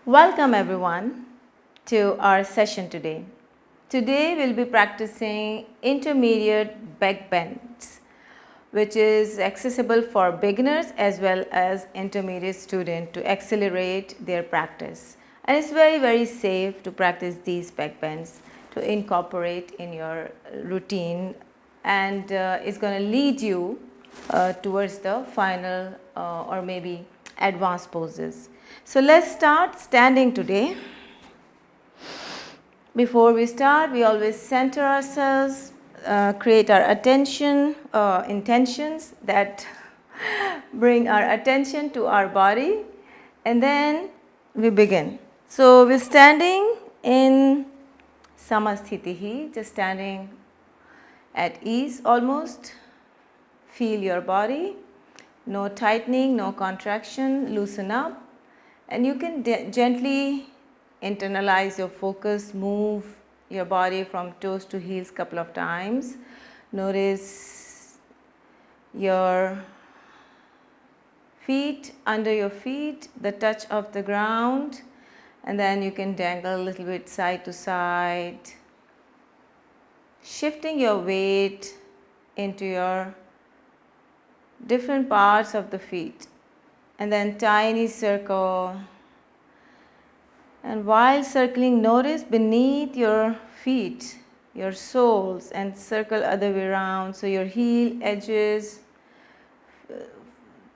Welcome everyone to our session today. Today we'll be practicing intermediate back bends, which is accessible for beginners as well as intermediate students to accelerate their practice. And it's very safe to practice these back bends to incorporate in your routine, and it's going to lead you towards the final or maybe advanced poses. So let's start standing today. Before we start, we always center ourselves, create our attention, intentions that bring our attention to our body, and then we begin. So we're standing in Samasthitihi, just standing at ease almost. Feel your body, no tightening, no contraction, loosen up. And you can gently internalize your focus, move your body from toes to heels couple of times. Notice your feet, under your feet, the touch of the ground, and then you can dangle a little bit side to side, shifting your weight into your different parts of the feet. And then tiny circle, and while circling, notice beneath your feet, your soles, and circle other way around. So your heel edges,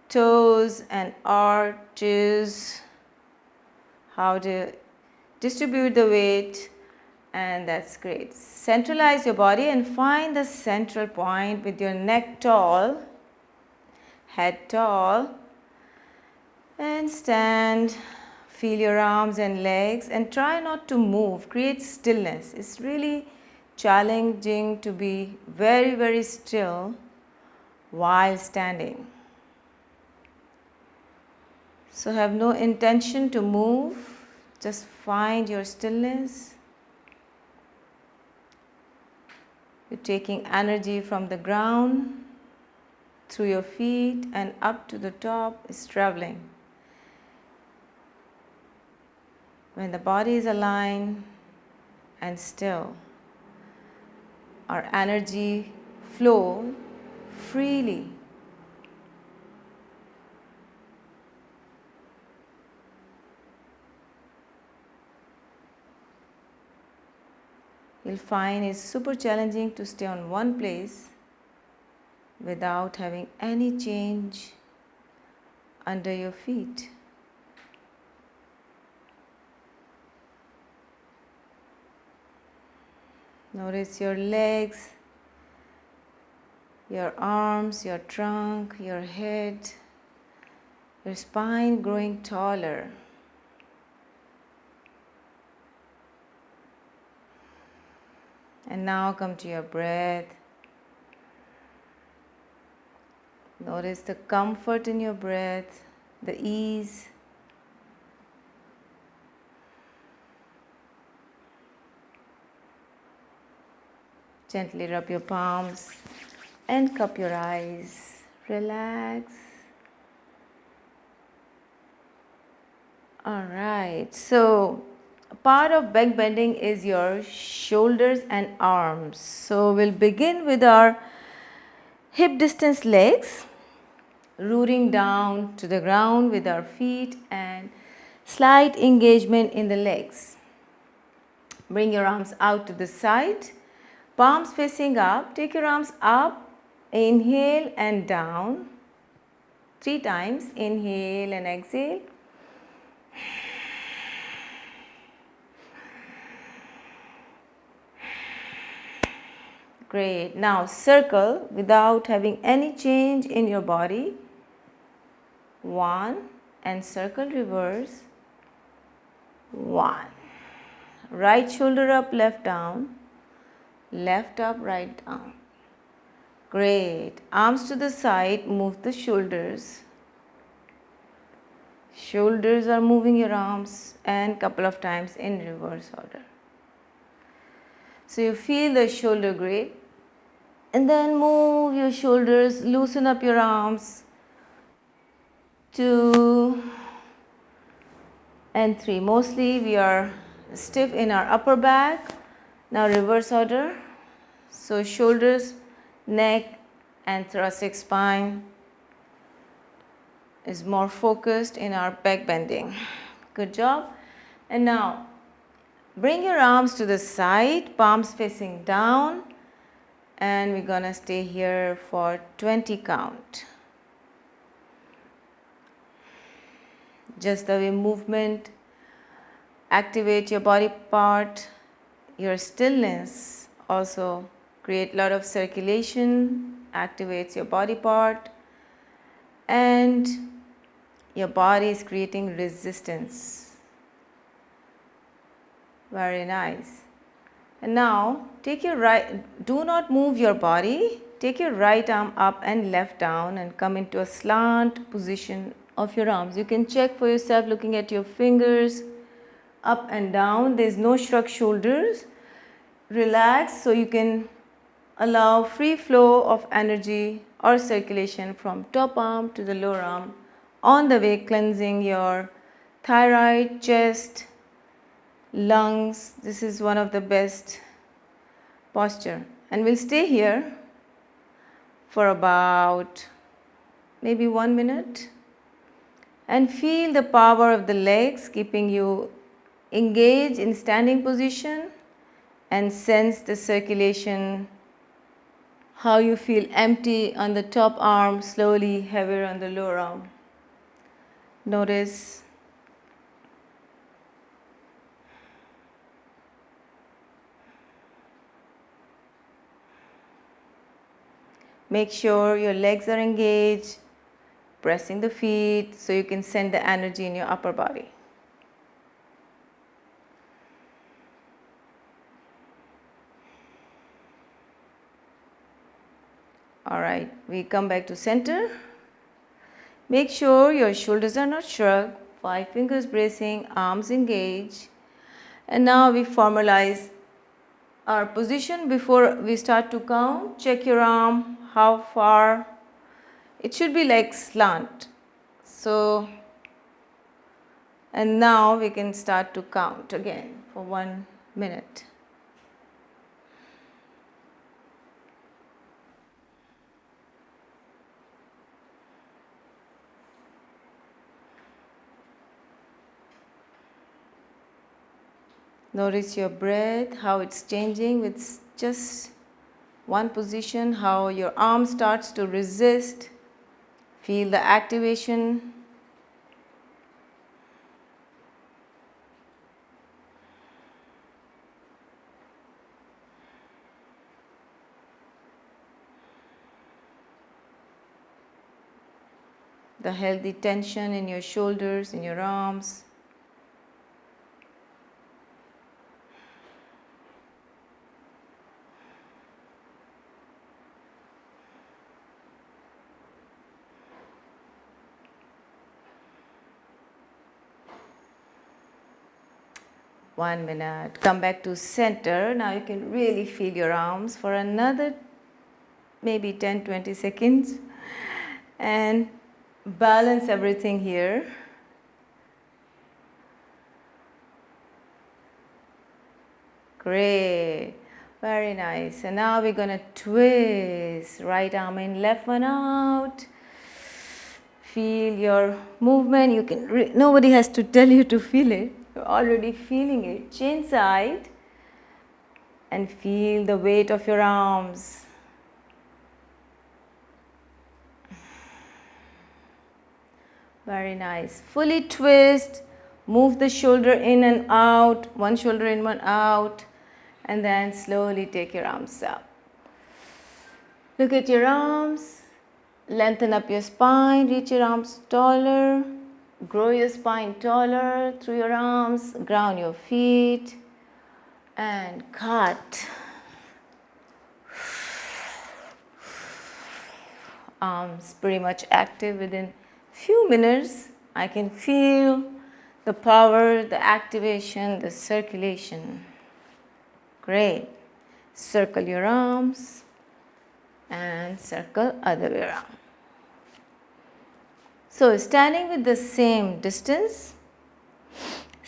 toes and arches, how to distribute the weight, and that's great. Centralize your body and find the central point with your neck tall, head tall. And stand, feel your arms and legs, and try not to move, create stillness. It's really challenging to be very still while standing. So have no intention to move, just find your stillness. You're taking energy from the ground, through your feet and up to the top is traveling. When the body is aligned and still, our energy flow freely. You'll find it's super challenging to stay on one place without having any change under your feet. Notice your legs, your arms, your trunk, your head, your spine growing taller. And now come to your breath. Notice the comfort in your breath, the ease. Gently rub your palms and cup your eyes. Relax. All right. So part of back bending is your shoulders and arms. So we'll begin with our hip distance legs, rooting down to the ground with our feet and slight engagement in the legs. Bring your arms out to the side. Palms facing up, take your arms up, inhale and down. 3 times, inhale and exhale. Great. Now circle without having any change in your body. 1 and circle reverse. 1. Right shoulder up, left down. Left up, right down. Great. Arms to the side, move the shoulders. Shoulders are moving your arms, and couple of times in reverse order. So you feel the shoulder grip, and then move your shoulders, loosen up your arms. 2, and 3. Mostly we are stiff in our upper back. Now reverse order. So shoulders, neck and thoracic spine is more focused in our back bending. Good job. And now bring your arms to the side, palms facing down, and we're gonna stay here for 20 count. Just the way movement activate your body part, your stillness also create a lot of circulation, activates your body part, and your body is creating resistance. Very nice. And now take your right, do not move your body, take your right arm up and left down and come into a slant position of your arms. You can check for yourself looking at your fingers up and down. There is no shrug shoulders. Relax so you can allow free flow of energy or circulation from top arm to the lower arm, on the way cleansing your thyroid, chest, lungs. This is one of the best posture, and we'll stay here for about maybe 1 minute and feel the power of the legs keeping you engaged in standing position, and sense the circulation, how you feel empty on the top arm, slowly heavier on the lower arm. Notice. Make sure your legs are engaged, pressing the feet so you can send the energy in your upper body. Alright, we come back to center. Make sure your shoulders are not shrugged, 5 fingers bracing, arms engaged. And now we formalize our position. Before we start to count, check your arm, how far. It should be like slant. So, and now we can start to count again for 1 minute. Notice your breath, how it's changing with just one position, how your arm starts to resist. Feel the activation. The healthy tension in your shoulders, in your arms. One minute. Come back to center. Now you can really feel your arms for another maybe 10-20 seconds and balance everything here. Great. Very nice. And now we're going to twist. Right arm in, left one out. Feel your movement. You can nobody has to tell you to feel it. You're already feeling it. Chin side and feel the weight of your arms. Very nice. Fully twist. Move the shoulder in and out. One shoulder in, one out. And then slowly take your arms up. Look at your arms. Lengthen up your spine. Reach your arms taller. Grow your spine taller through your arms, ground your feet, and cut. Arms pretty much active within few minutes. I can feel the power, the activation, the circulation. Great. Circle your arms and circle other way around. So standing with the same distance,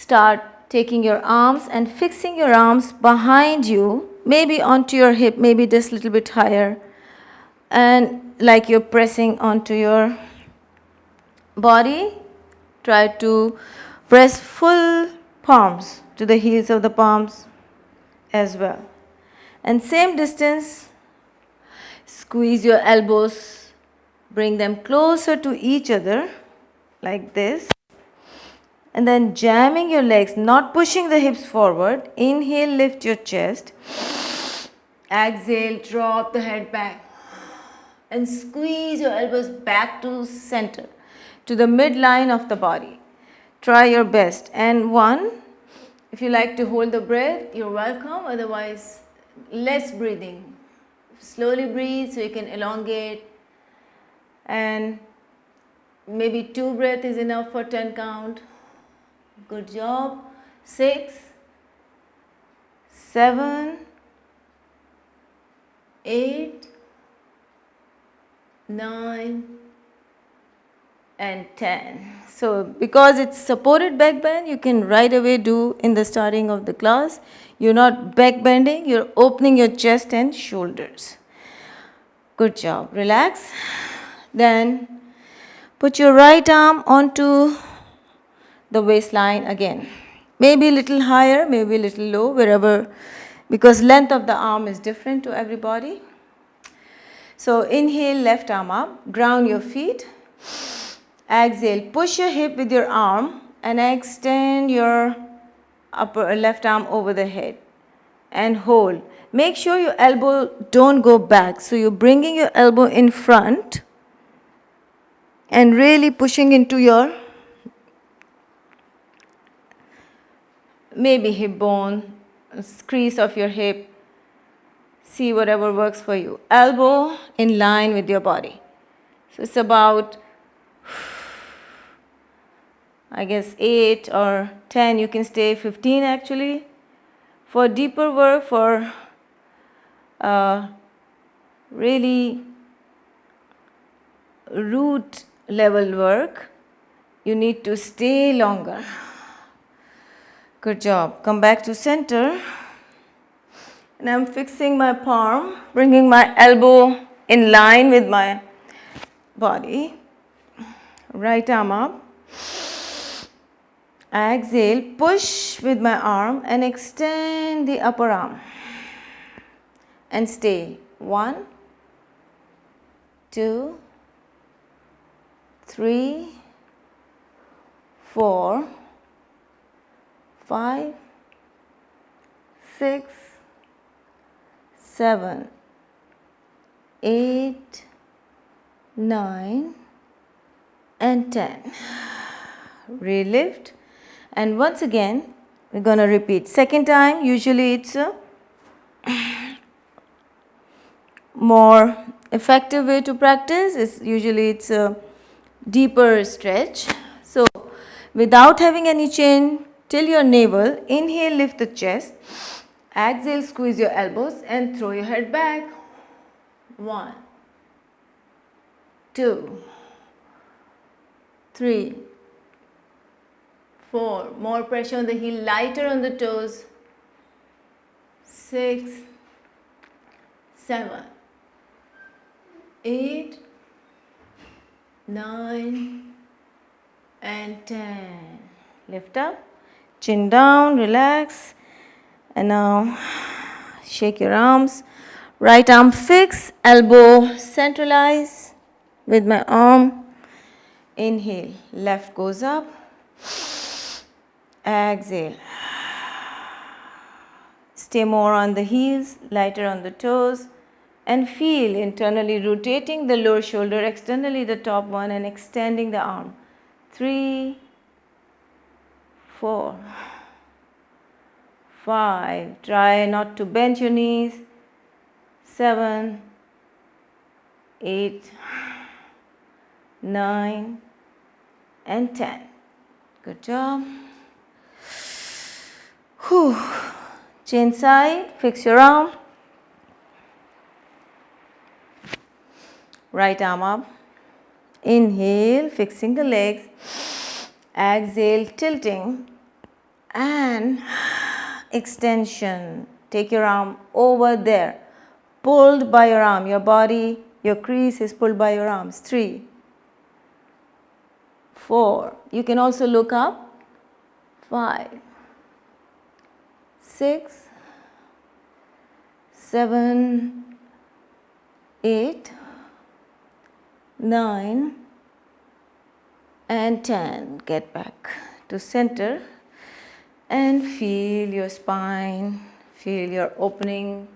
Start taking your arms and fixing your arms behind you, maybe onto your hip, maybe just a little bit higher, and like you're pressing onto your body. Try to press full palms to the heels of the palms as well. And same distance, squeeze your elbows, bring them closer to each other like this. And then jamming your legs, not pushing the hips forward. Inhale, lift your chest. Exhale, drop the head back. And squeeze your elbows back to center, to the midline of the body. Try your best. And one, if you like to hold the breath, you're welcome. Otherwise, less breathing. Slowly breathe so you can elongate. And maybe 2 breaths is enough for 10 count. Good job. 6, 7, 8, 9, and 10. So because it's supported back bend, you can right away do in the starting of the class. You're not back bending, you're opening your chest and shoulders. Good job. Relax. Then put your right arm onto the waistline again. Maybe a little higher, maybe a little low, wherever, because length of the arm is different to everybody. So inhale, left arm up, ground your feet. Exhale, push your hip with your arm and extend your upper left arm over the head and hold. Make sure your elbow don't go back. So you're bringing your elbow in front and really pushing into your maybe hip bone, crease of your hip. See whatever works for you. Elbow in line with your body. So it's about, I guess 8 or 10. You can stay 15 actually. For deeper work, for really root level work, you need to stay longer. Good job. Come back to center. And I'm fixing my palm, bringing my elbow in line with my body. Right arm up. Exhale, push with my arm and extend the upper arm. And stay. 1, 2, 3, 4, 5, 6, 7, 8, 9, and 10. Relift. And once again, we're going to repeat. Second time, usually it's a more effective way to practice. It's a deeper stretch. So, without having any chin, till your navel, inhale, lift the chest. Exhale, squeeze your elbows and throw your head back. 1, 2, 3, 4. More pressure on the heel, lighter on the toes. 6, 7, 8, 9, and 10. Lift up, chin down, relax. And now shake your arms. Right arm fix, elbow centralize with my arm. Inhale, left goes up. Exhale. Stay more on the heels, lighter on the toes. And feel internally rotating the lower shoulder, externally the top one, and extending the arm. 3, 4, 5. Try not to bend your knees. 7, 8, 9, and 10. Good job. Whew. Chin side, fix your arm. Right arm up. Inhale, fixing the legs. Exhale, tilting. and extension. Take your arm over there, pulled by your arm. Your body, your crease is pulled by your arms. 3, 4. You can also look up. 5, 6, 7, 8, 9 and 10. Get back to center and feel your spine, feel your opening.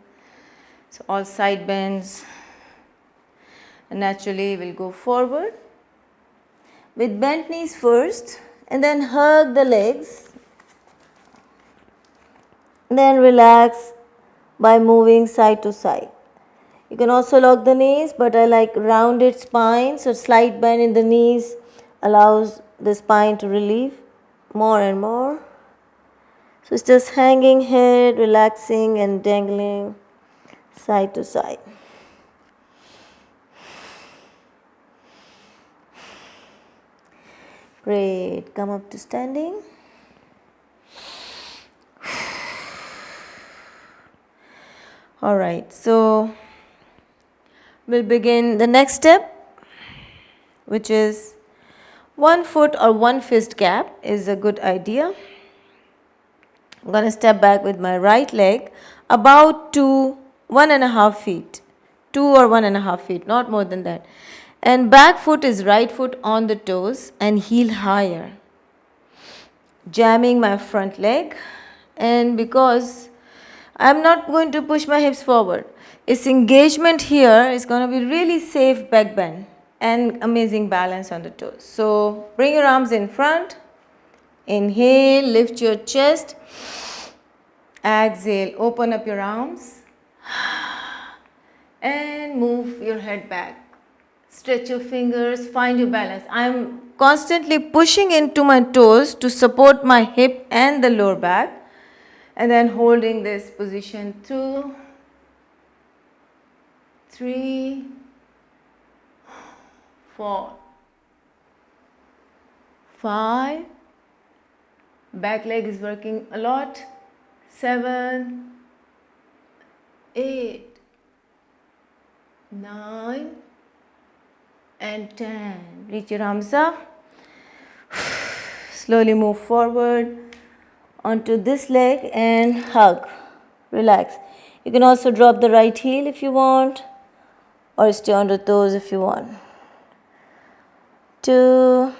So all side bends, and naturally we'll go forward with bent knees first and then hug the legs, then relax by moving side to side. You can also lock the knees, but I like rounded spine, so slight bend in the knees allows the spine to relieve more and more. So it's just hanging head, relaxing and dangling side to side. Great. Come up to standing. All right. So we'll begin the next step, which is 1 foot or 1 fist gap is a good idea. I'm going to step back with my right leg about 1.5 feet. 2 or 1.5 feet, not more than that. And back foot is right foot on the toes and heel higher. Jamming my front leg, and because I'm not going to push my hips forward, its engagement here is going to be really safe back bend and amazing balance on the toes. So bring your arms in front. Inhale, lift your chest. Exhale, open up your arms and move your head back. Stretch your fingers, find your balance. I'm constantly pushing into my toes to support my hip and the lower back, and then holding this position 2, 3, 4, 5. Back leg is working a lot. 7, 8, 9 and 10. Reach your arms up. Slowly move forward onto this leg and hug. Relax. You can also drop the right heel if you want, or stay on the toes if you want. 2,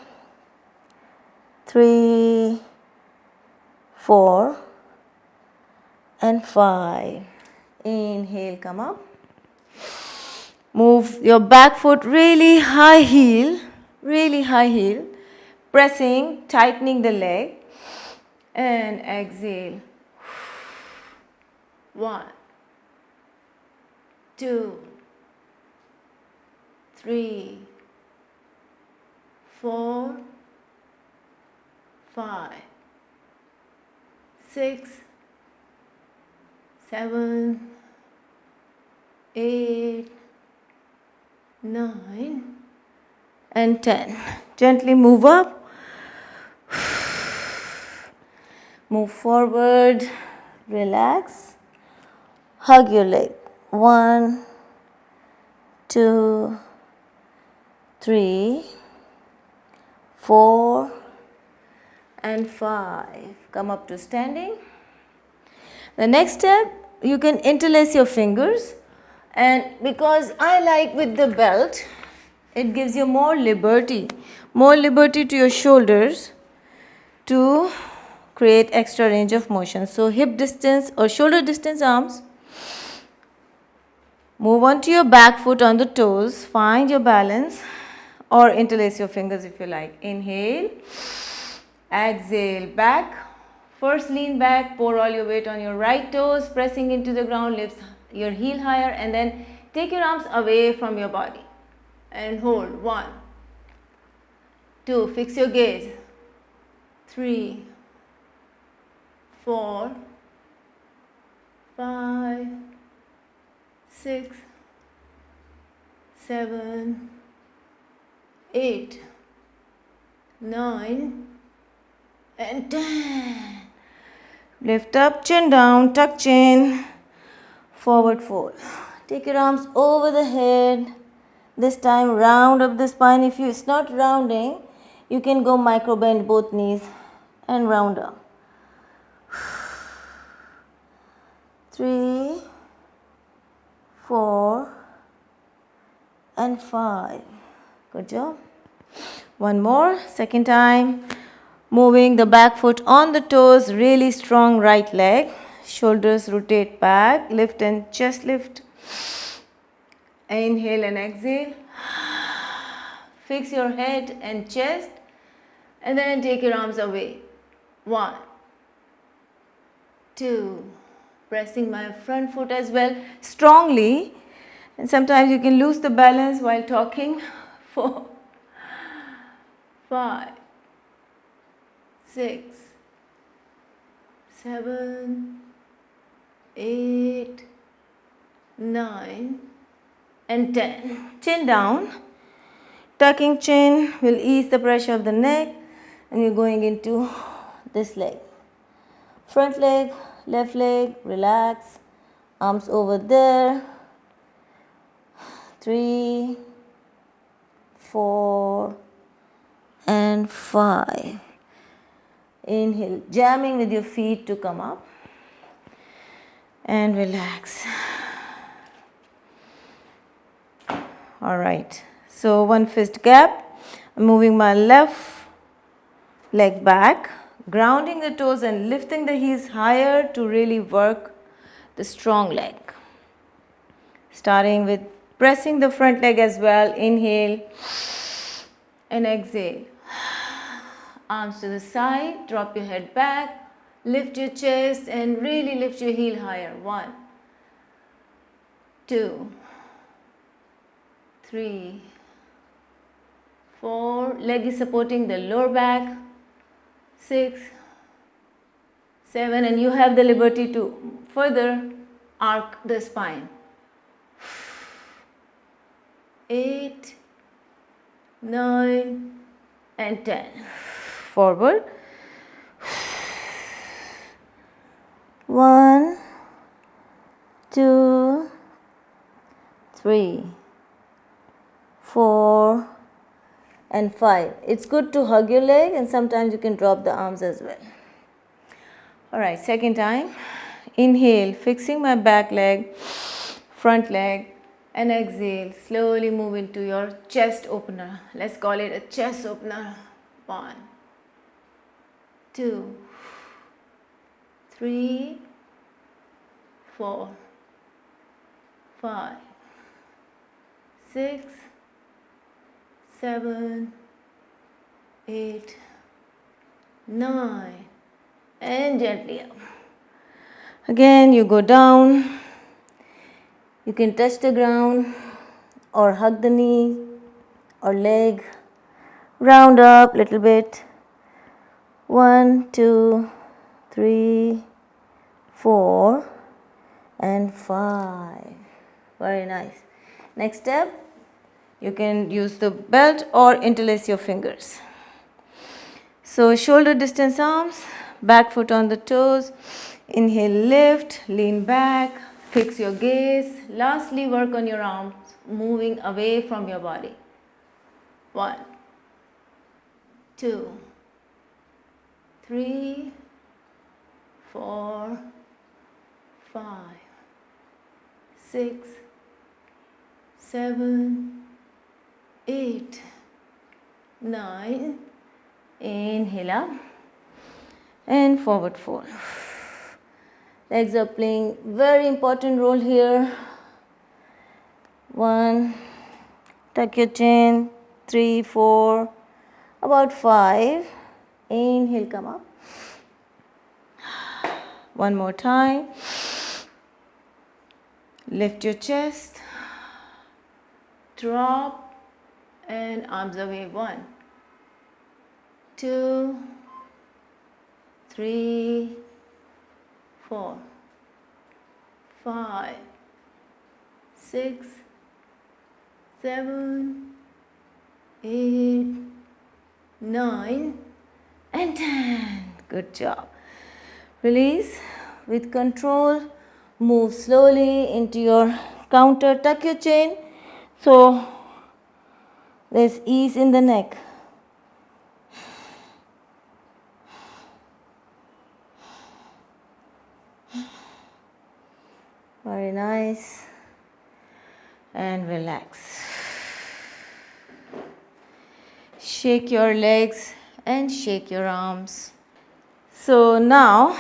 3, 4 and 5. Inhale, come up. Move your back foot really high heel, pressing, tightening the leg, and exhale. 1, 2, 3, 4, 5, 6, 7, 8, 9 and 10. Gently move up. Move forward. Relax. Hug your leg. 1, 2, 3, 4 and 5. Come up to standing. The next step, you can interlace your fingers, and because I like with the belt, it gives you more liberty to your shoulders to create extra range of motion. So hip distance or shoulder distance arms. Move onto your back foot on the toes, find your balance, or interlace your fingers if you like. Inhale, exhale, back. First lean back, pour all your weight on your right toes, pressing into the ground, lift your heel higher, and then take your arms away from your body and hold. 1, 2, fix your gaze. 3, 4, 5, 6, 7, 8, 9 and 10. Lift up, chin down, tuck chin, forward fold. Take your arms over the head. This time round up the spine. If it's not rounding, you can go micro bend both knees and round up. 3, 4, and 5. Good job. One more, second time. Moving the back foot on the toes, really strong right leg. Shoulders rotate back, lift and chest lift. Inhale and exhale. Fix your head and chest and then take your arms away. 1, 2. Pressing my front foot as well strongly. And sometimes you can lose the balance while talking. 4, 5, 6, 7, 8, 9, and 10. Chin down. Tucking chin will ease the pressure of the neck and you're going into this leg. Front leg, left leg, relax. Arms over there. 3, 4, and 5. Inhale, jamming with your feet to come up. And relax. Alright, so one fist gap. I'm moving my left leg back, grounding the toes and lifting the heels higher to really work the strong leg. Starting with pressing the front leg as well. Inhale and exhale. Arms to the side, drop your head back, lift your chest and really lift your heel higher. 1, 2, 3, 4. Leg is supporting the lower back. 6, 7, and you have the liberty to further arc the spine. 8, 9, and 10. Forward. 1, 2, 3, 4, and 5. It's good to hug your leg and sometimes you can drop the arms as well. Alright, second time. Inhale, fixing my back leg, front leg, and exhale. Slowly move into your chest opener. Let's call it a chest opener. 1, 2, 3, 4, 5, 6, 7, 8, 9, and gently up. Again, you go down. You can touch the ground or hug the knee or leg. Round up a little bit. 1, 2, 3, 4, and 5. Very nice. Next step, you can use the belt or interlace your fingers. So shoulder distance arms, back foot on the toes. Inhale, lift, lean back, fix your gaze. Lastly, work on your arms, moving away from your body. 1, 2, 3, 4, 5, 6, 7, 8, 9. Inhale up and forward fold. Legs are playing very important role here. 1, tuck your chin. 3, 4, about 5. Inhale, come up. One more time. Lift your chest. Drop and arms away. 1, 2, 3, 4, 5, 6, 7, 8, 9, and 10. Good job. Release with control. Move slowly into your counter. Tuck your chin so there's ease in the neck. Very nice. And relax. Shake your legs and shake your arms. So now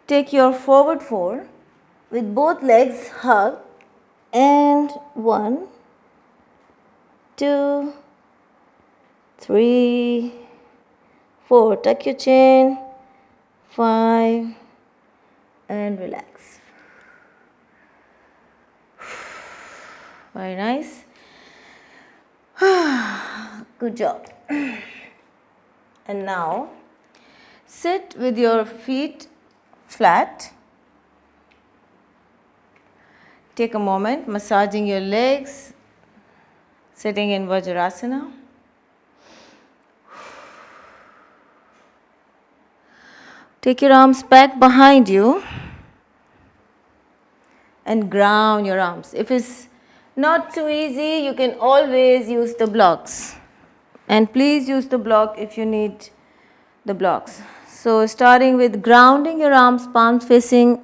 take your forward fold with both legs hug and 1, 2, 3, 4. Tuck your chin. 5 and relax. Very nice. Good job. And now sit with your feet flat. Take a moment massaging your legs, sitting in Vajrasana. Take your arms back behind you and ground your arms. If it's not too easy, you can always use the blocks. And please use the block if you need the blocks. So starting with grounding your arms, palms facing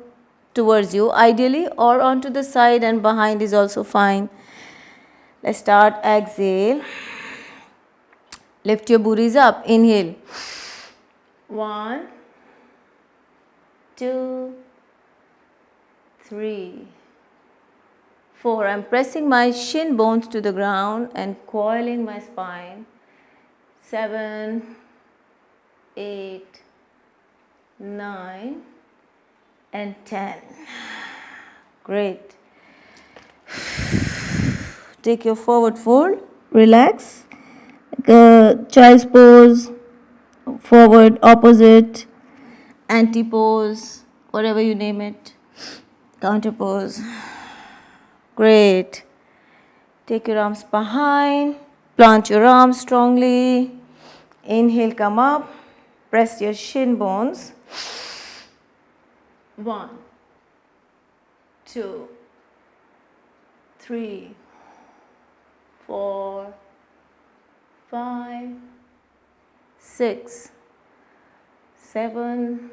towards you ideally, or onto the side and behind is also fine. Let's start. Exhale. Lift your booties up. Inhale. 1, 2, 3, 4. I'm pressing my shin bones to the ground and coiling my spine. 7, 8, 9 and 10. Great. Take your forward fold. Relax. Child's pose. Forward, opposite, anti-pose, whatever you name it. Counter pose. Great. Take your arms behind. Plant your arms strongly. Inhale, come up. Press your shin bones. 1, 2, 3, 4, 5, 6, 7,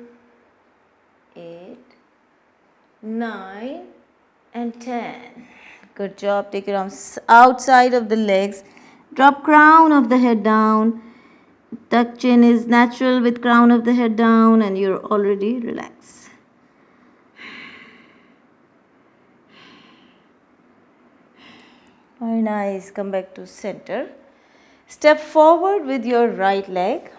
8, 9 and 10. Good job. Take your arms outside of the legs. Drop crown of the head down. Tuck chin is natural with crown of the head down and you're already relaxed. Very nice. Come back to center. Step forward with your right leg.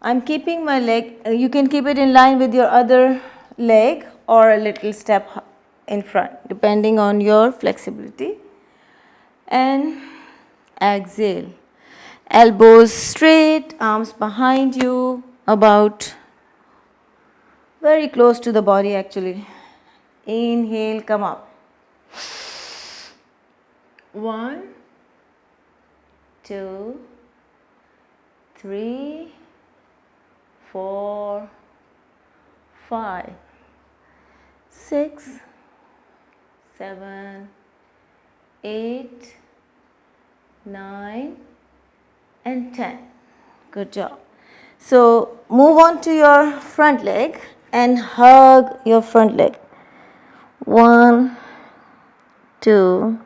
I'm keeping my leg, you can keep it in line with your other leg or a little step in front depending on your flexibility. And exhale. Elbows straight, arms behind you, about very close to the body actually. Inhale, come up. 1, 2, 3, 4, 5, 6, 7, 8, 9 and 10. Good job. So move on to your front leg and hug your front leg. 1, 2,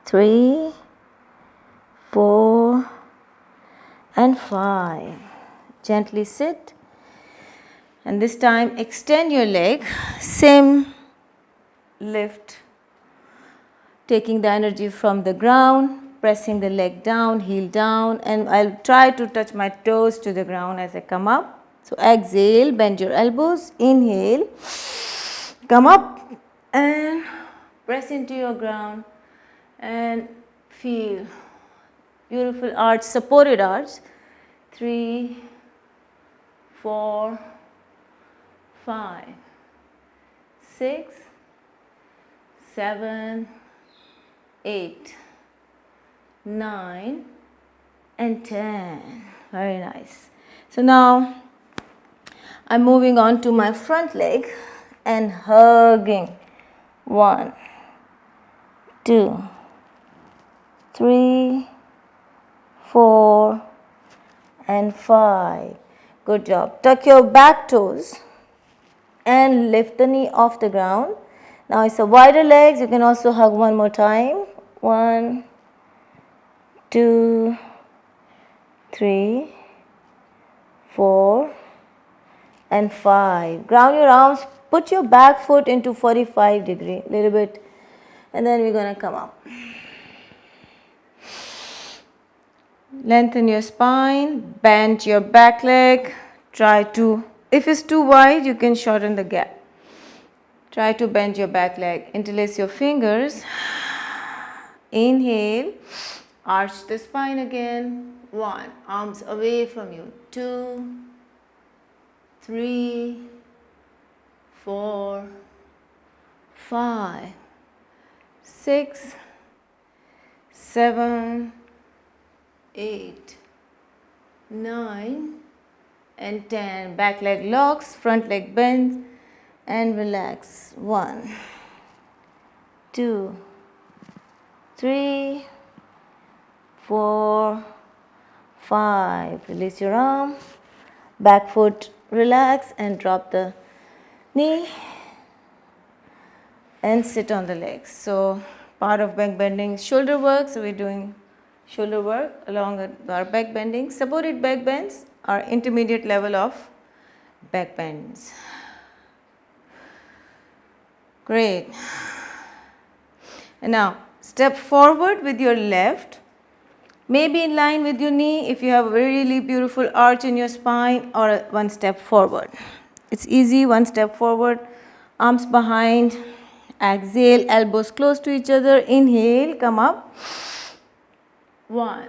3, 4 and 5. Gently sit. And this time extend your leg. Same lift. Taking the energy from the ground. Pressing the leg down, heel down, and I'll try to touch my toes to the ground as I come up. So exhale, bend your elbows, inhale, come up and press into your ground and feel beautiful arch, supported arch. 3, 4, 5, 6, 7, 8, 9 and 10. Very nice. So now I'm moving on to my front leg and hugging. 1, 2, 3, 4, and 5. Good job. Tuck your back toes and lift the knee off the ground. Now it's a wider legs. You can also hug one more time. 1, 2, 3, 4, and 5. Ground your arms. Put your back foot into 45 degree, little bit, and then we're going to come up. Lengthen your spine, bend your back leg. Try to, if it's too wide, you can shorten the gap. Try to bend your back leg. Interlace your fingers. Inhale, arch the spine again. 1, arms away from you. 2, 3, 4, 5, 6, 7, 8, 9, and 10. Back leg locks, front leg bends, and relax. 1, 2, 3, 4, 5. Release your arm. Back foot relax and drop the knee and sit on the legs. So part of back bending is shoulder work. So we're doing shoulder work along with our back bending. Supported back bends are intermediate level of back bends. Great. And now step forward with your left. Maybe in line with your knee if you have a really beautiful arch in your spine, or one step forward. It's easy, one step forward, arms behind, exhale, elbows close to each other, inhale, come up. 1,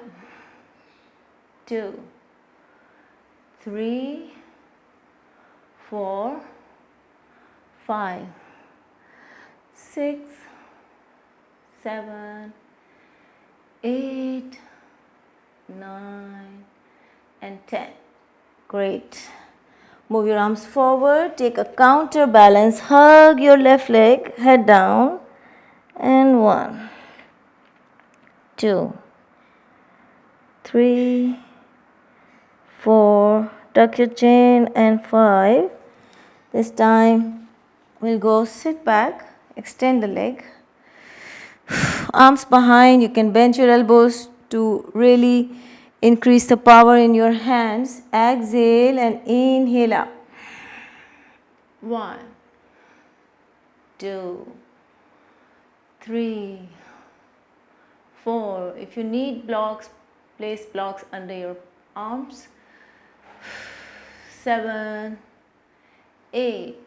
2, 3, 4, 5, 6, 7, 8, 9, and 10. Great. Move your arms forward, take a counter balance, hug your left leg, head down, and 1, 2, 3, 4, tuck your chin, and 5. This time we'll go sit back, extend the leg, arms behind. You can bend your elbows to really increase the power in your hands. Exhale and inhale up. 1, 2, 3, 4. If you need blocks, place blocks under your arms. 7, 8,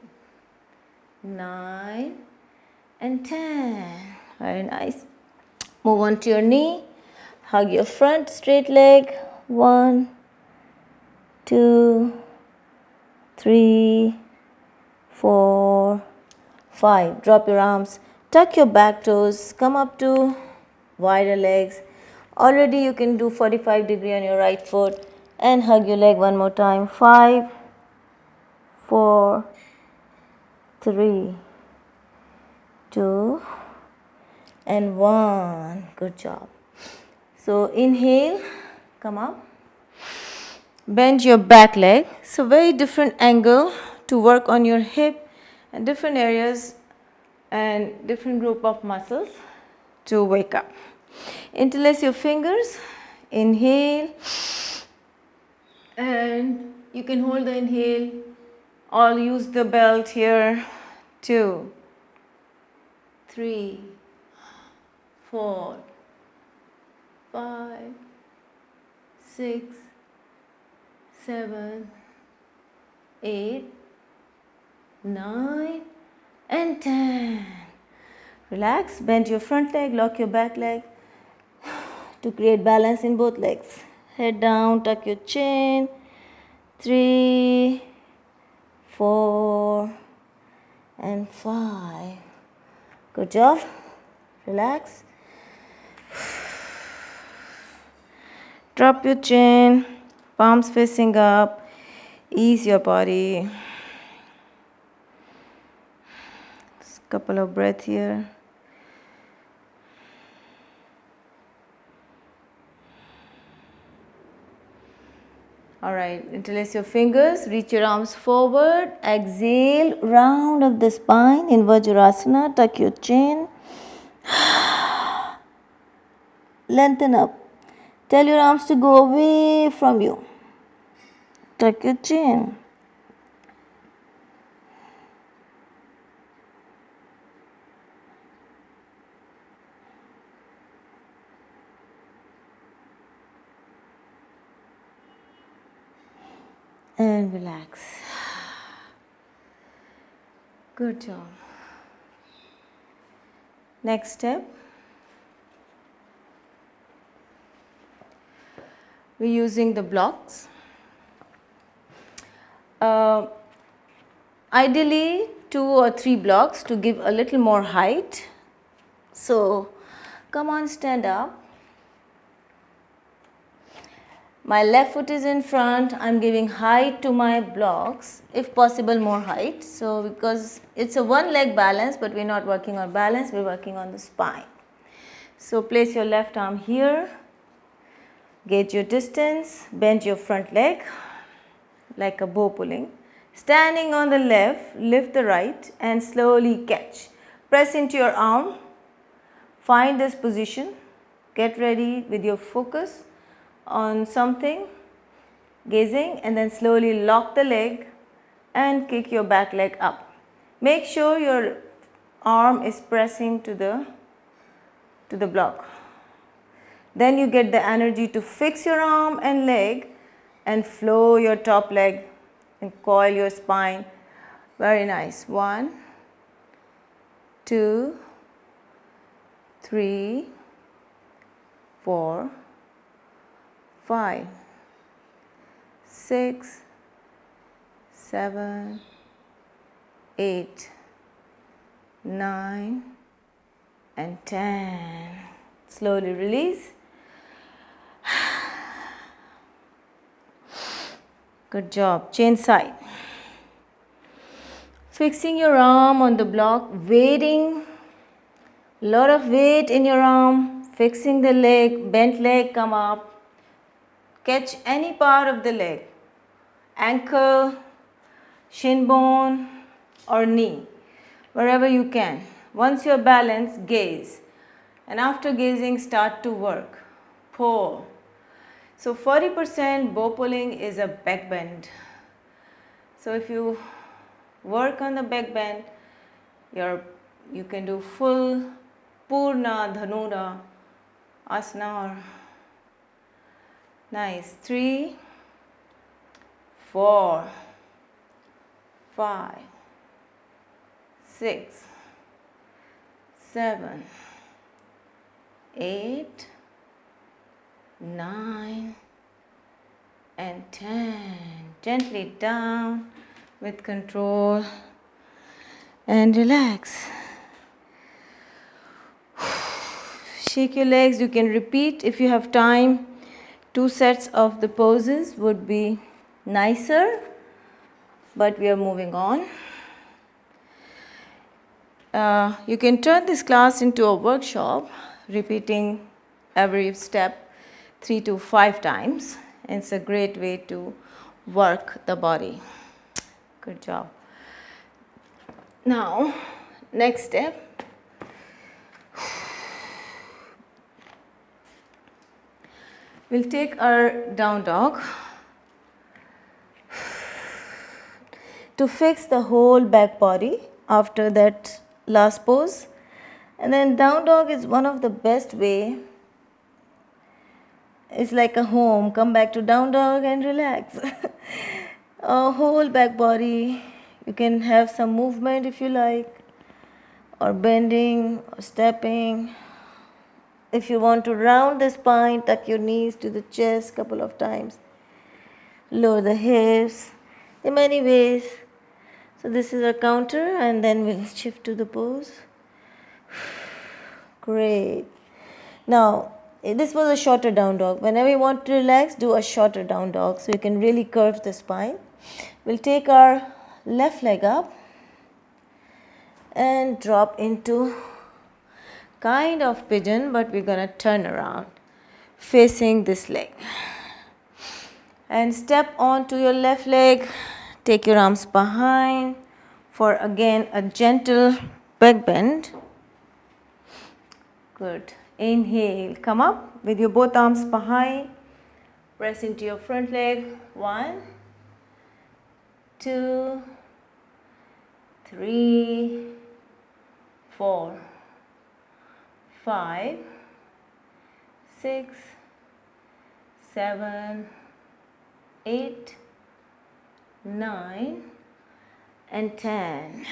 9, and 10. Very nice. Move on to your knee. Hug your front straight leg. 1, 2, 3, 4, 5. Drop your arms. Tuck your back toes. Come up to wider legs. Already you can do 45 degree on your right foot. And hug your leg one more time. 5, 4, 3, 2, and 1. Good job. So inhale, come up. Bend your back leg. So very different angle to work on your hip and different areas and different group of muscles to wake up. Interlace your fingers. Inhale. And you can hold the inhale. I'll use the belt here. 2, 3, 4, 5, 6, 7, 8, 9, and 10. Relax, bend your front leg, lock your back leg to create balance in both legs. Head down, tuck your chin. 3, 4, and 5. Good job. Relax. Drop your chin, palms facing up. Ease your body. Just a couple of breaths here. All right, interlace your fingers, reach your arms forward, exhale, round up the spine in Vajrasana, tuck your chin, lengthen up. Tell your arms to go away from you. Tuck your chin. And relax. Good job. Next step. We're using the blocks. Ideally 2 or 3 blocks to give a little more height. So come on, stand up. My left foot is in front. I'm giving height to my blocks, if possible more height. So because it's a one leg balance, but we're not working on balance, we're working on the spine. So place your left arm here. Gauge your distance, bend your front leg like a bow pulling. Standing on the left, lift the right and slowly catch. Press into your arm, find this position, get ready with your focus on something, gazing, and then slowly lock the leg and kick your back leg up. Make sure your arm is pressing to the block. Then you get the energy to fix your arm and leg and flow your top leg and coil your spine. Very nice. 1, 2, 3, 4, 5, 6, 7, 8, 9, and 10. Slowly release. Good job. Change side. Fixing your arm on the block, waiting. Lot of weight in your arm. Fixing the leg, bent leg, come up. Catch any part of the leg. Ankle, shin bone, or knee. Wherever you can. Once you're balanced, gaze. And after gazing, start to work. Pull. So 40% bow pulling is a back bend. So if you work on the back bend, you can do full Purna Dhanura Asana. Nice. 3, 4, 5, 6, 7, 8, 9, and 10. Gently down with control and relax. Shake your legs. You can repeat if you have time. 2 sets of the poses would be nicer, but we are moving on. You can turn this class into a workshop, repeating every step 3 to 5 times. It's a great way to work the body. Good job. Now, next step. We'll take our down dog to fix the whole back body after that last pose. And then down dog is one of the best way. It's like a home. Come back to down dog and relax. A whole back body. You can have some movement if you like, or bending or stepping. If you want to round the spine, tuck your knees to the chest couple of times. Lower the hips. In many ways. So this is our counter, and then we'll shift to the pose. Great. Now, This was a shorter down dog. Whenever you want to relax, do a shorter down dog so you can really curve the spine. We'll take our left leg up and drop into kind of pigeon, but we're going to turn around facing this leg. And step onto your left leg. Take your arms behind for again a gentle back bend. Good. Inhale, come up with your both arms behind. Press into your front leg. 1, 2, 3, 4, 5, 6, 7, 8, 9 and 10.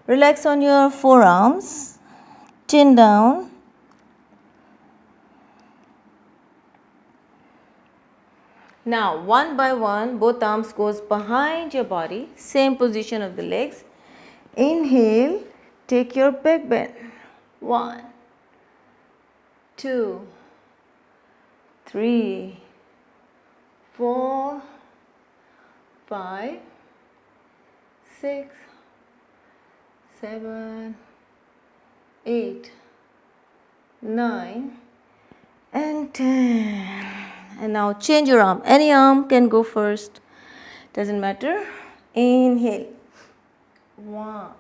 Relax on your forearms, chin down. Now one by one, both arms goes behind your body, same position of the legs. Inhale, take your back bend. 1, 2, 3, 4, 5, 6, 7, 8, 9 and 10. And now change your arm. Any arm can go first. Doesn't matter. Inhale. 1,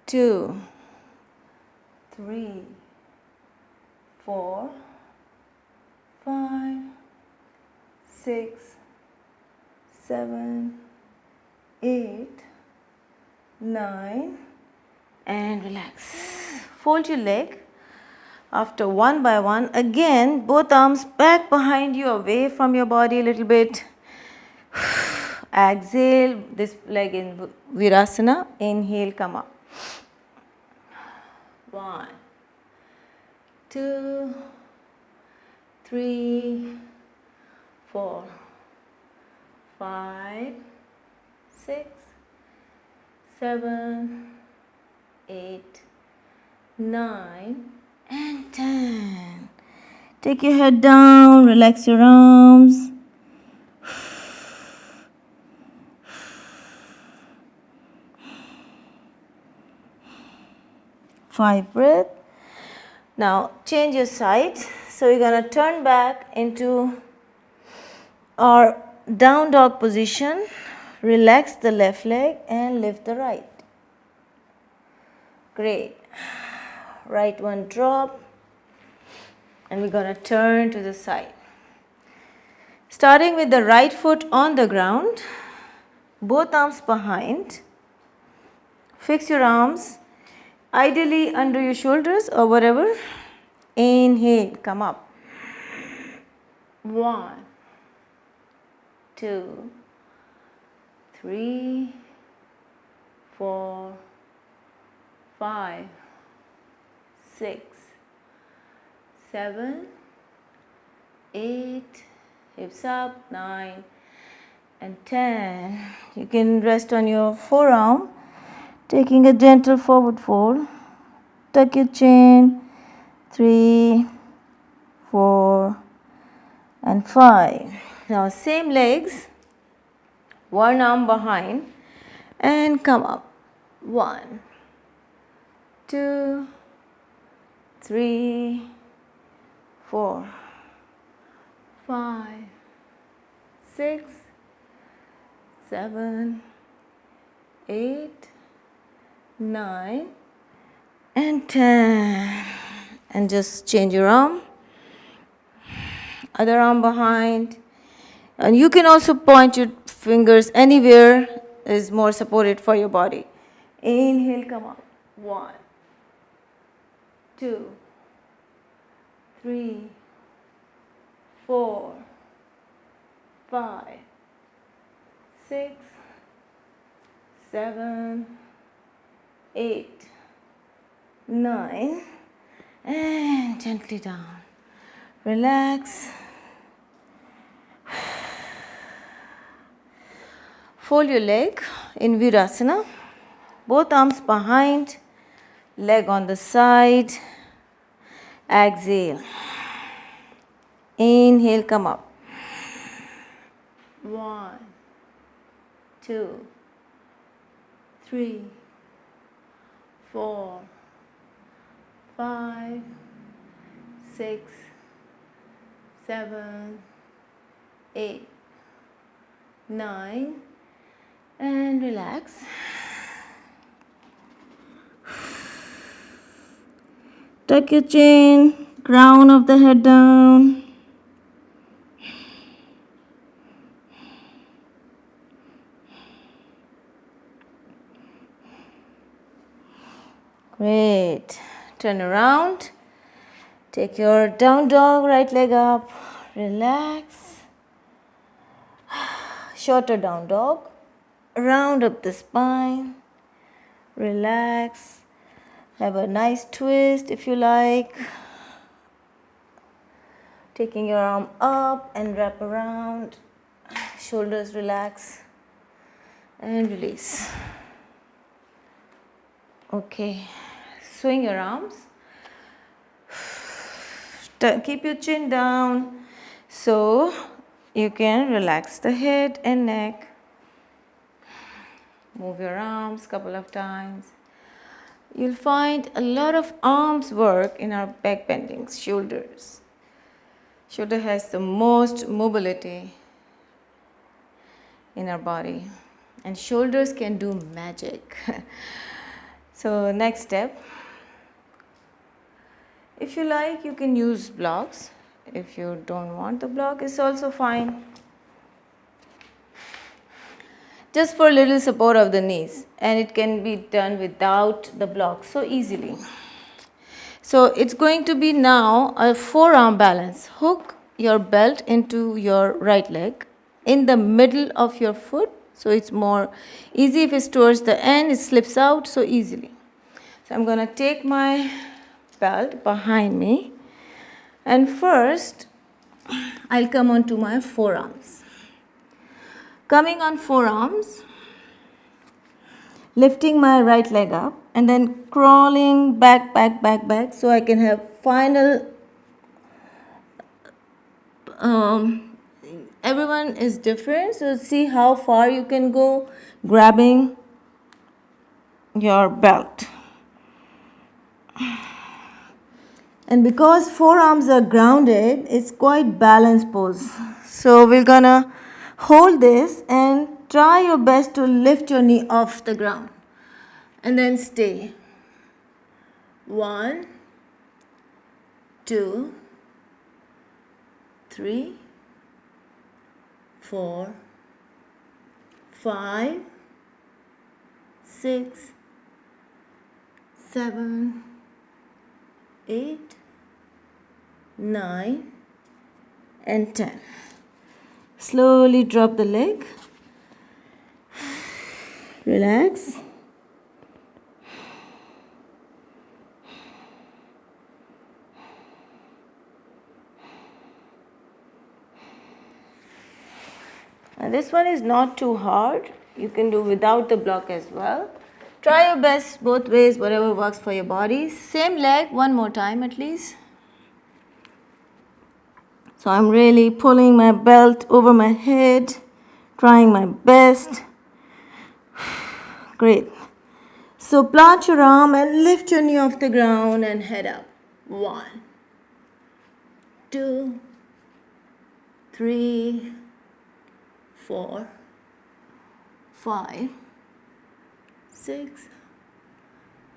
2, 3, 4, 5, 6, 7, 8, 9 and relax. Fold your leg. After one by one, again both arms back behind you, away from your body a little bit. Exhale, this leg in Virasana. Inhale, come up. 1, 2, 3, 4, 5, 6, 7, 8, 9 and 10. Take your head down, relax your arms. Five breath. Now change your side. So we're going to turn back into our down dog position. Relax the left leg and lift the right. Great. Right one drop. And we're going to turn to the side. Starting with the right foot on the ground. Both arms behind. Fix your arms. Ideally under your shoulders or whatever. Inhale, come up. 1, 2, 3, 4, 5, 6, 7, 8, hips up, 9 and 10. You can rest on your forearm. Taking a gentle forward fold, tuck your chin, 3, 4 and 5. Now same legs, one arm behind and come up. 1, 2, 3, 4, 5, 6, 7, 8, 9 and 10. And just change your arm. Other arm behind. And you can also point your fingers anywhere is more supported for your body. Inhale, come up. 1, 2, 3, 4, 5, 6, 7, 8, 9 and gently down. Relax. Fold your leg in Virasana. Both arms behind, leg on the side. Exhale. Inhale, come up. 1, 2, 3, 4, 5, 6, 7, 8, 9, and relax. Tuck your chin, crown of the head down. Great. Turn around. Take your down dog, right leg up. Relax. Shorter down dog. Round up the spine. Relax. Have a nice twist if you like. Taking your arm up and wrap around. Shoulders relax. And release. Okay. Swing your arms. Keep your chin down so you can relax the head and neck. Move your arms a couple of times. You'll find a lot of arms work in our back bendings, shoulders. Shoulder has the most mobility in our body, and shoulders can do magic. So next step, if you like, you can use blocks. If you don't want the block, it's also fine. Just for a little support of the knees, and it can be done without the block so easily. So it's going to be now a forearm balance. Hook your belt into your right leg in the middle of your foot, so it's more easy. If it's towards the end, it slips out so easily. So I'm going to take my belt behind me, and first I'll come onto my forearms. Coming on forearms, lifting my right leg up and then crawling back so I can have final. Everyone is different, so see how far you can go grabbing your belt. And because forearms are grounded, it's quite balanced pose. So we're gonna hold this and try your best to lift your knee off the ground. And then stay. 1, 2, 3, 4, 5, 6, 7, 8, 9, and 10. Slowly drop the leg. Relax. And this one is not too hard. You can do without the block as well. Try your best both ways, whatever works for your body. Same leg, one more time at least. So I'm really pulling my belt over my head, trying my best. Great. So plant your arm and lift your knee off the ground and head up. 1, 2, 3, 4, 5, 6,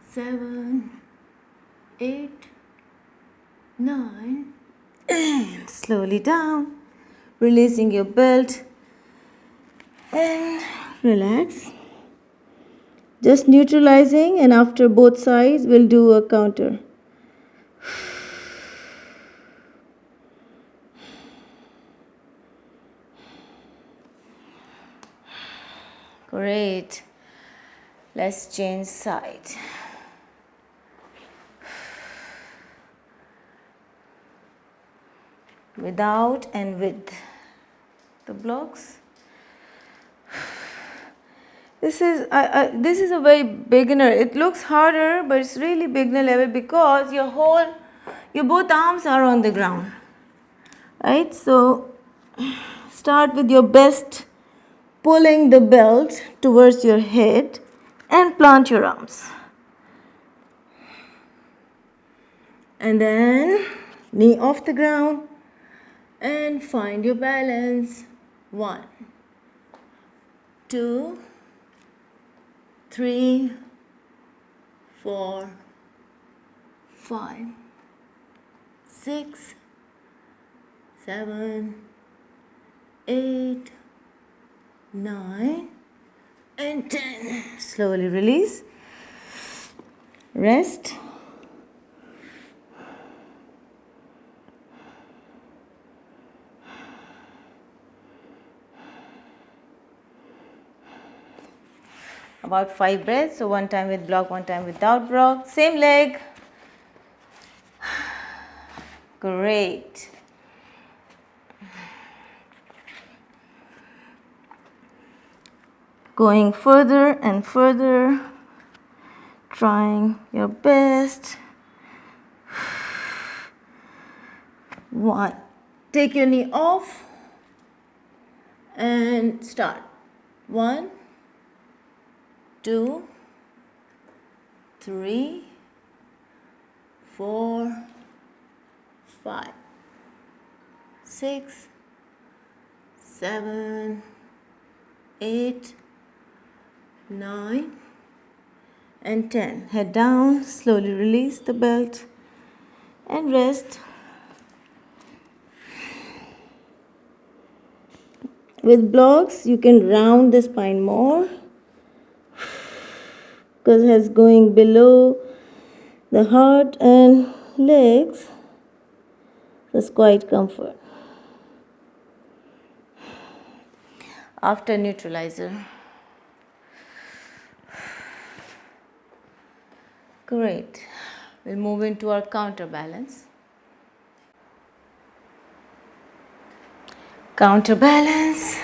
7, 8, 9, and slowly down, releasing your belt and relax. Just neutralizing, and after both sides, we'll do a counter. Great. Let's change side. Without and with the blocks. This is a very beginner. It looks harder, but it's really beginner level because your both arms are on the ground. Right? So start with your best, pulling the belt towards your head and plant your arms. And then knee off the ground and find your balance. 1, 2, 3, 4, 5, 6, 7, 8, 9, and 10. Slowly release. Rest. About 5 breaths, so one time with block, one time without block. Same leg. Great. Going further and further, trying your best. 1. Take your knee off and start. 1, 2, 3, 4, 5, 6, 7, 8, 9, and 10. Head down, slowly release the belt and rest. With blocks, you can round the spine more because it's going below the heart and legs. It's quite comfort. After neutralizer. Great. We'll move into our counterbalance. Counterbalance.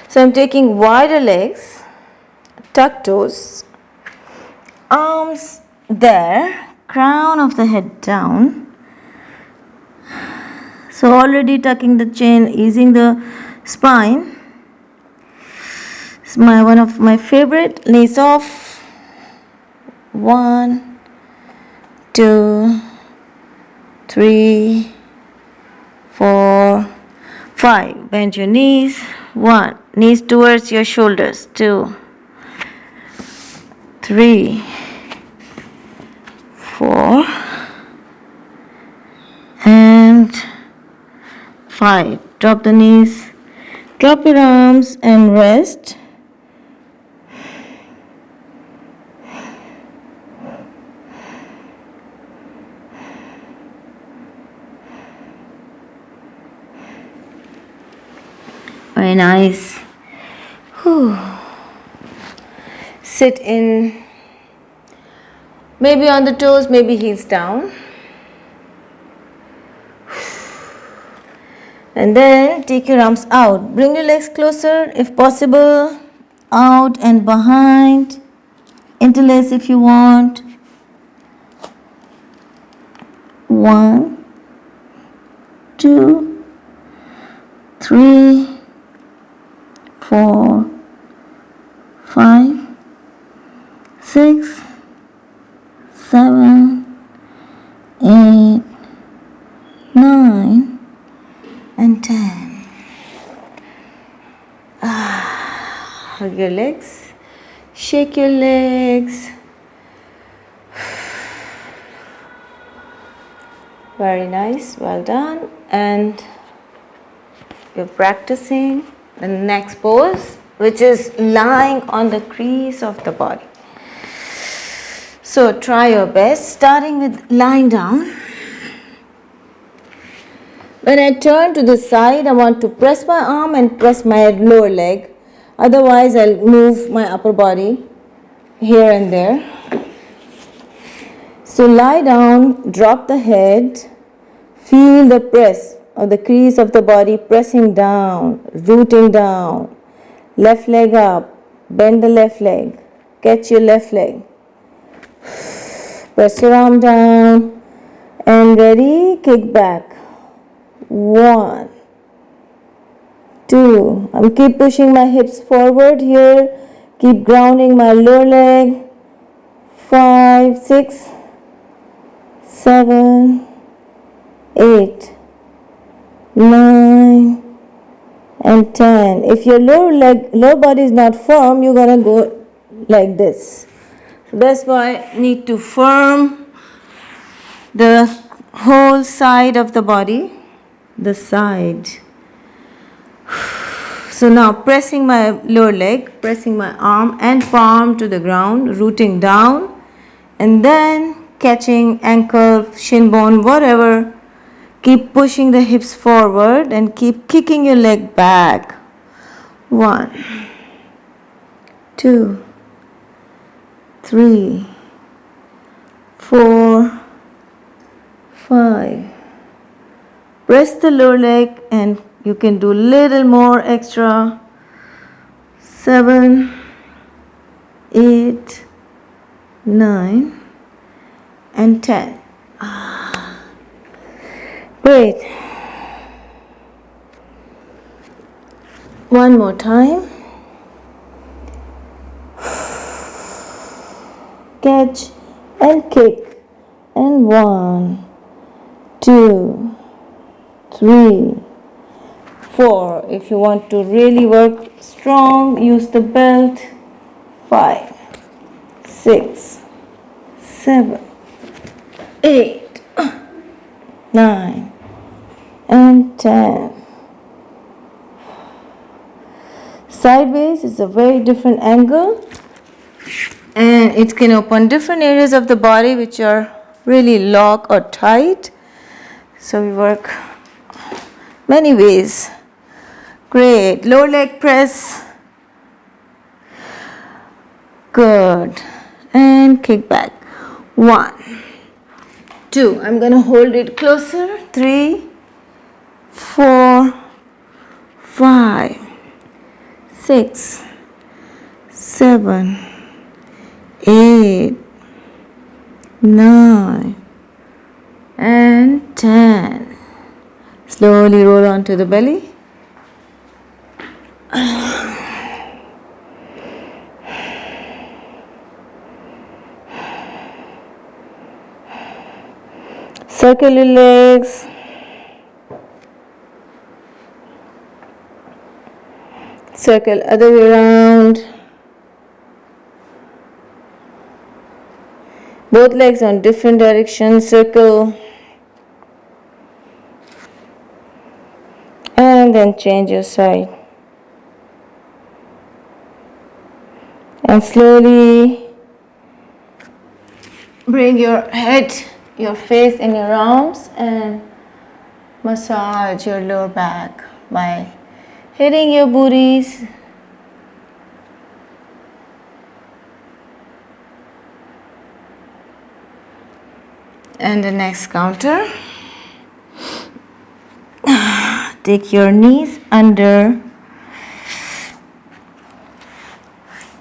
So I'm taking wider legs, tuck toes, arms there, crown of the head down. So already tucking the chin, easing the spine. It's one of my favorite. Knees off. 1, 2, 3, 4, 5. Bend your knees. 1. Knees towards your shoulders. 2, 3, 4, and 5. Drop the knees. Drop your arms and rest. Very nice. Whew. Sit in, maybe on the toes, maybe heels down. And then take your arms out. Bring your legs closer if possible. Out and behind. Interlace if you want. 1, 2, 3, 4, 5, 6, 7, 8, 9, and 10. Hug your legs, shake your legs. Very nice, well done. And you're practicing the next pose, which is lying on the crease of the body. So try your best, starting with lying down. When I turn to the side, I want to press my arm and press my lower leg. Otherwise, I'll move my upper body here and there. So lie down, drop the head, feel the press of the crease of the body pressing down, rooting down. Left leg up, bend the left leg, catch your left leg. Press your arm down And ready, kick back. 1, 2. I'm keep pushing my hips forward here. Keep grounding my lower leg. 5, 6, 7, 8, 9, and 10. If your lower body is not firm, you're gonna go like this. So that's why I need to firm the whole side of the body, the side. So now pressing my lower leg, pressing my arm and palm to the ground, rooting down, and then catching ankle, shin bone, whatever. Keep pushing the hips forward and keep kicking your leg back. 1, 2, 3, 4, 5. Press the lower leg and you can do little more extra. 7, 8, 9, and 10. Great. One more time. Catch and kick. And 1, 2, 3, 4. If you want to really work strong, use the belt. 5, 6, 7, 8, 9, and 10. Sideways is a very different angle, and it can open different areas of the body which are really locked or tight. So we work many ways. Great. Lower leg press. Good. And kick back. 1, 2. I'm going to hold it closer. 3, 4, 5, 6, 7, 8, 9, and 10. Slowly roll onto the belly. Circle your legs. Circle other way around. Both legs on different directions. Circle. And then change your side. And slowly bring your head, your face in your arms and massage your lower back by hitting your booties. And the next counter. Take your knees under,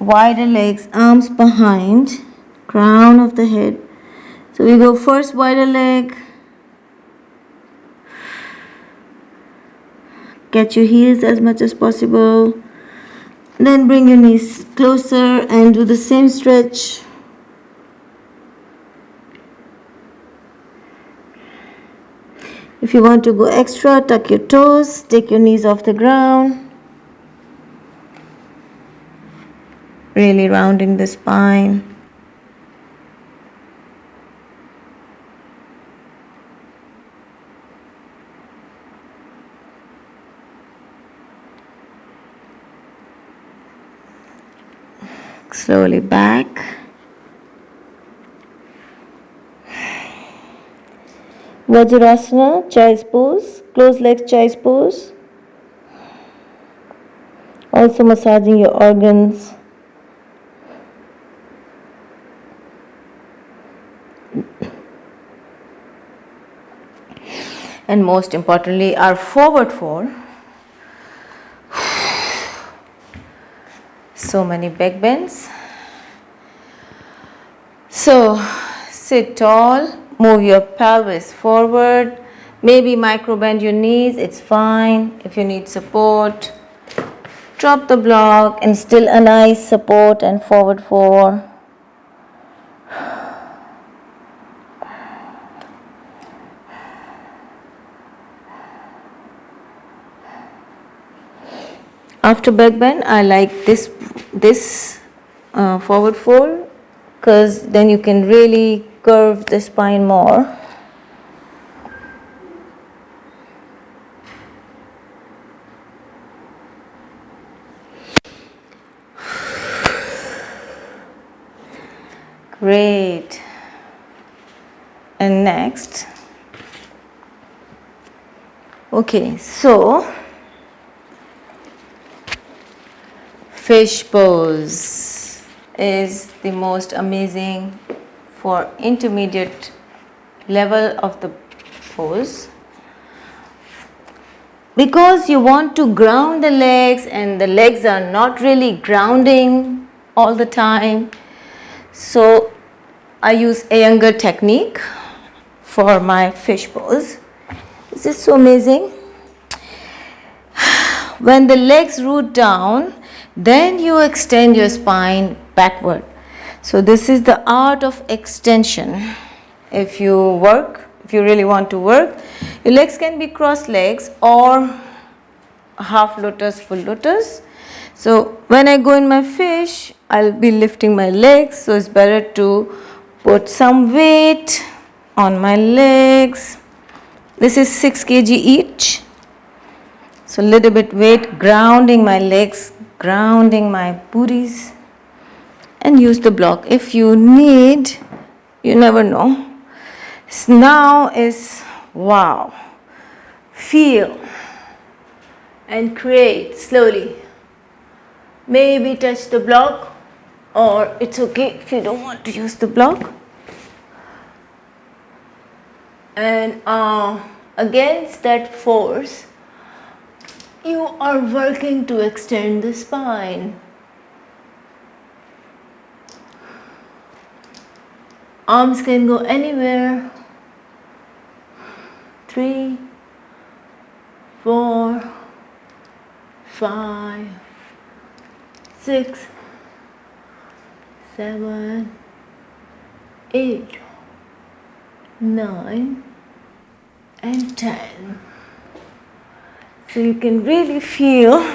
wider legs, arms behind, crown of the head. So we go first wider leg, catch your heels as much as possible, then bring your knees closer and do the same stretch. If you want to go extra, tuck your toes, take your knees off the ground. Really rounding the spine. Slowly back. Vajrasana, child's pose, closed legs, child's pose. Also massaging your organs. And most importantly, our forward fold. So many back bends. So sit tall, Move your pelvis forward. Maybe micro bend your knees, it's fine. If you need support, drop the block and still a nice support and forward four. After back bend, I like this forward fold because then you can really curve the spine more. Great. And next, okay, so fish pose is the most amazing for intermediate level of the pose, because you want to ground the legs and the legs are not really grounding all the time. So I use a younger technique for my fish pose. This is so amazing. When the legs root down, then you extend your spine backward. So this is the art of extension. If you really want to work, your legs can be cross legs or half lotus, full lotus. So when I go in my fish, I'll be lifting my legs. So it's better to put some weight on my legs. This is 6 kg each. So little bit weight, grounding my legs, grounding my booties, and use the block. If you need, you never know. Now is wow. Feel and create slowly. Maybe touch the block, or it's okay if you don't want to use the block. And against that force, you are working to extend the spine. Arms can go anywhere. 3, 4, 5, 6, 7, 8, 9, and 10. So you can really feel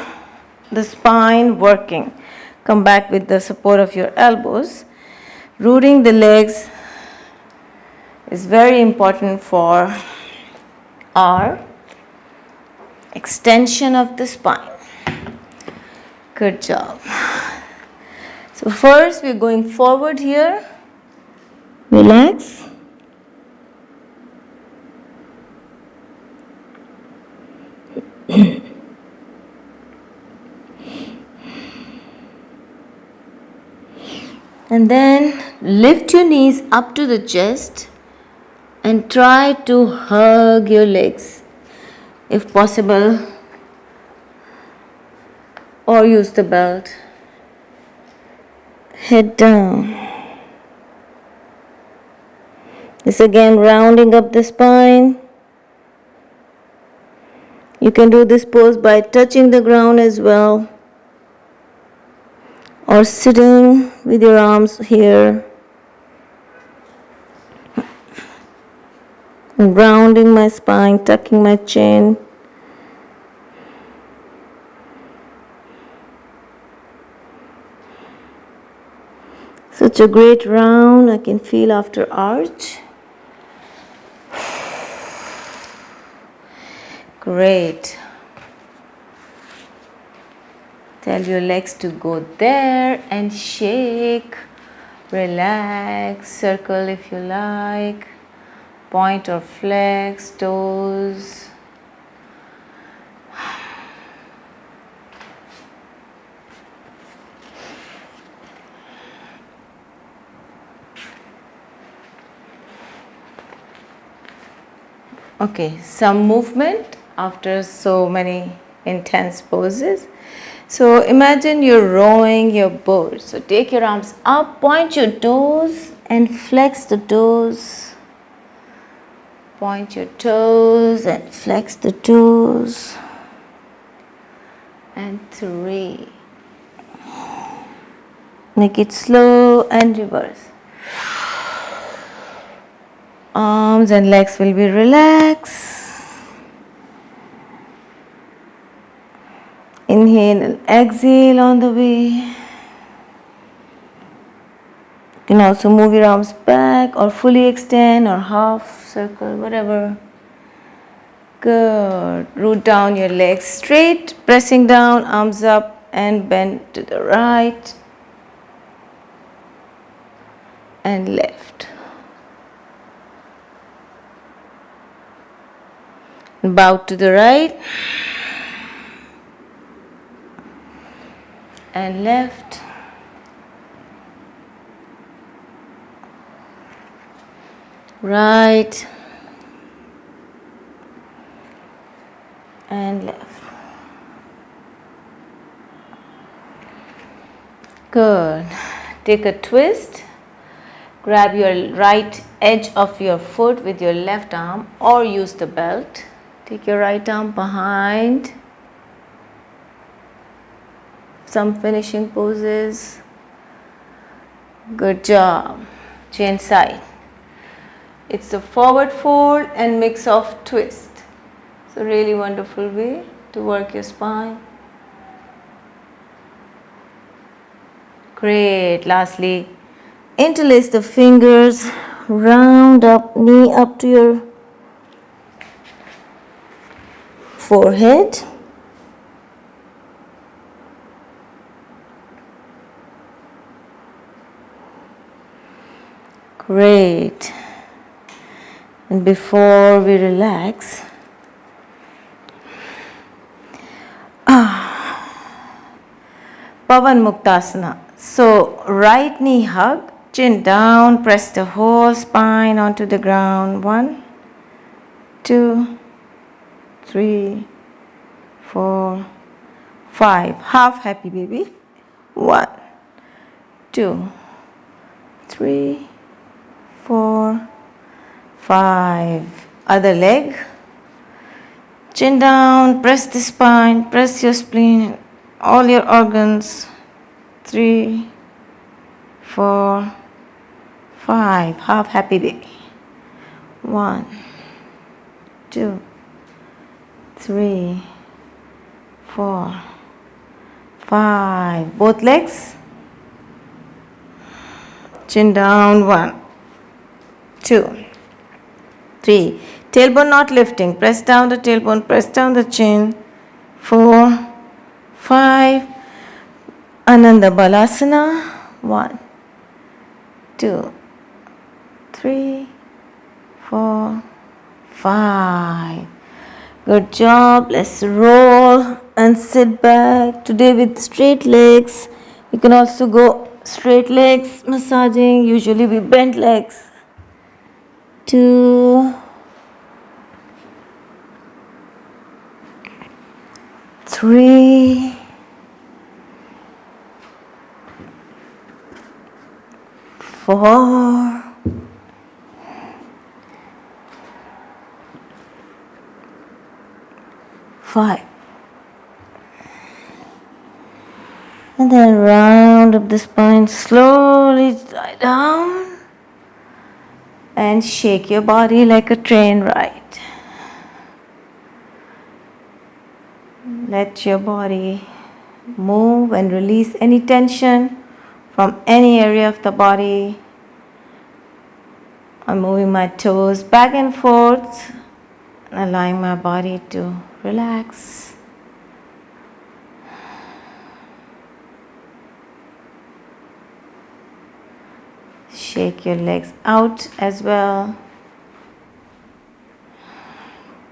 the spine working. Come back with the support of your elbows. Rooting the legs is very important for our extension of the spine. Good job. So first we're going forward here. Relax. And then lift your knees up to the chest and try to hug your legs if possible, or use the belt. Head down. This again rounding up the spine. You can do this pose by touching the ground as well, or sitting with your arms here. Rounding my spine, tucking my chin. Such a great round I can feel after arch. Great. Tell your legs to go there and shake. Relax, circle if you like. Point or flex toes. Okay, some movement after so many intense poses. So imagine you're rowing your boat. So take your arms up, point your toes and flex the toes. Point your toes and flex the toes. And 3. Make it slow and reverse. Arms and legs will be relaxed. Inhale and exhale on the way. You can also move your arms back or fully extend or half circle, whatever. Good. Root down your legs straight, pressing down, arms up and bend to the right and left. Bow to the right and left. Right and left. Good. Take a twist. Grab your right edge of your foot with your left arm or use the belt. Take your right arm behind. Some finishing poses. Good job. Change side. It's a forward fold and mix of twist. It's a really wonderful way to work your spine. Great. Lastly, interlace the fingers, round up, knee up to your forehead. Great. And before we relax, Pavan Muktasana. So right knee hug, chin down, press the whole spine onto the ground. 1, 2, 3, 4, 5. Half happy baby. 1, 2, 3, 4, 5. Other leg. Chin down, press the spine, press your spleen, all your organs. 3, 4, 5. Half happy baby. 1, 2, 3, 4, 5. Both legs. Chin down. 1, 2, 3. Tailbone not lifting. Press down the tailbone. Press down the chin. 4, 5. Ananda Balasana. 1, 2, 3, 4, 5. Good job. Let's roll and sit back. Today with straight legs. You can also go straight legs massaging. Usually we bend legs. 2, 3, 4, 5. And then round up the spine, slowly lie down and shake your body like a train ride. Let your body move and release any tension from any area of the body. I'm moving my toes back and forth, allowing my body to relax. Shake your legs out as well.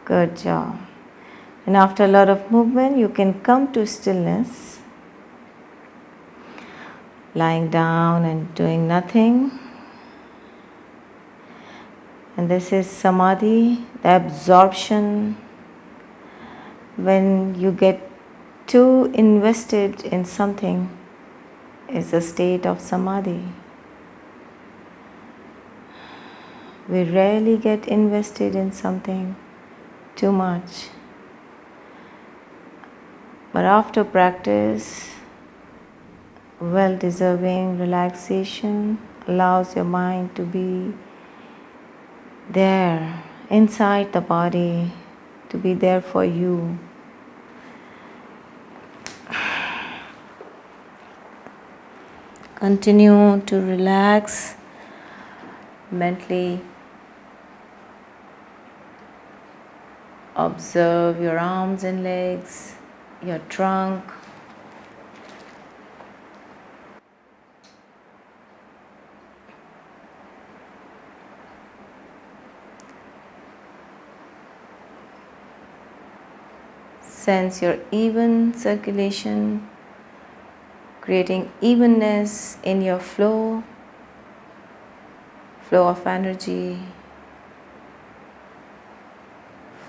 Good job. And after a lot of movement, you can come to stillness, lying down and doing nothing. And this is samadhi, the absorption. When you get too invested in something, it's a state of samadhi. We rarely get invested in something too much. But after practice, well-deserving relaxation allows your mind to be there, inside the body, to be there for you. Continue to relax mentally. Observe your arms and legs, your trunk. Sense your even circulation, creating evenness in your flow of energy,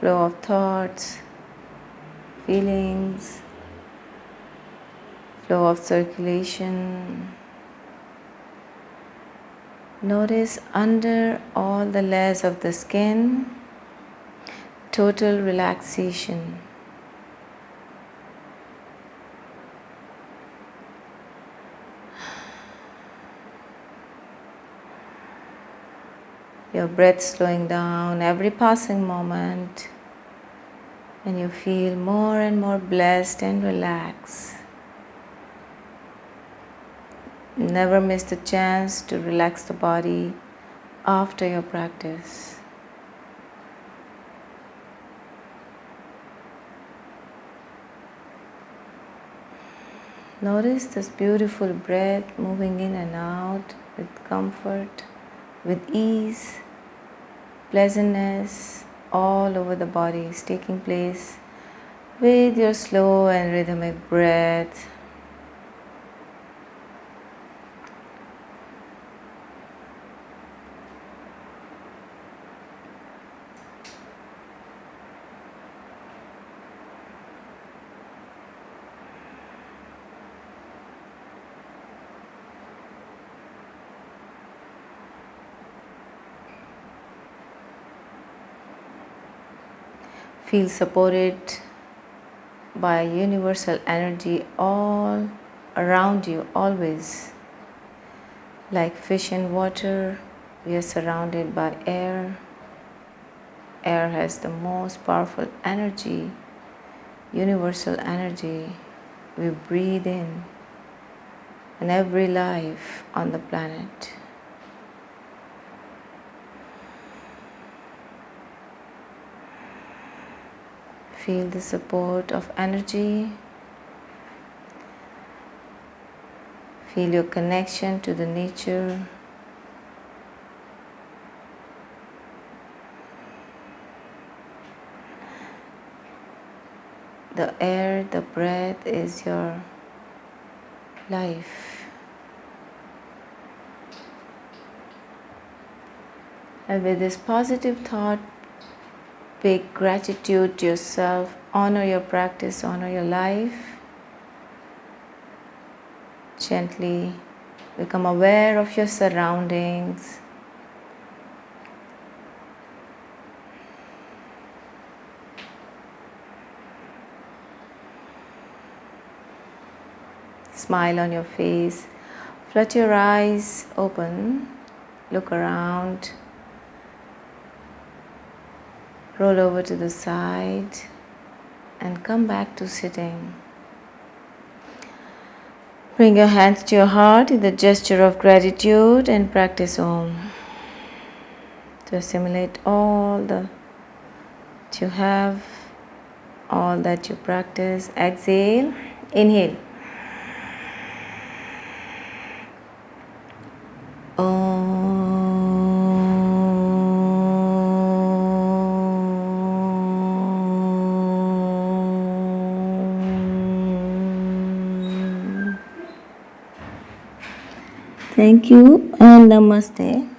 flow of thoughts, feelings, flow of circulation. Notice under all the layers of the skin, total relaxation. Your breath slowing down every passing moment, and you feel more and more blessed and relaxed. Never miss the chance to relax the body after your practice. Notice this beautiful breath moving in and out with comfort, with ease. Pleasantness all over the body is taking place with your slow and rhythmic breath. Feel supported by universal energy all around you, always. Like fish in water, we are surrounded by air. Air has the most powerful energy, universal energy. We breathe in every life on the planet. Feel the support of energy. Feel your connection to the nature. The air, the breath is your life. And with this positive thought, pay gratitude to yourself, honor your practice, honor your life. Gently become aware of your surroundings. Smile on your face, flut your eyes open, look around. Roll over to the side and come back to sitting. Bring your hands to your heart in the gesture of gratitude and practice Om. To assimilate all that you have, all that you practice. Exhale, inhale. Thank you and Namaste.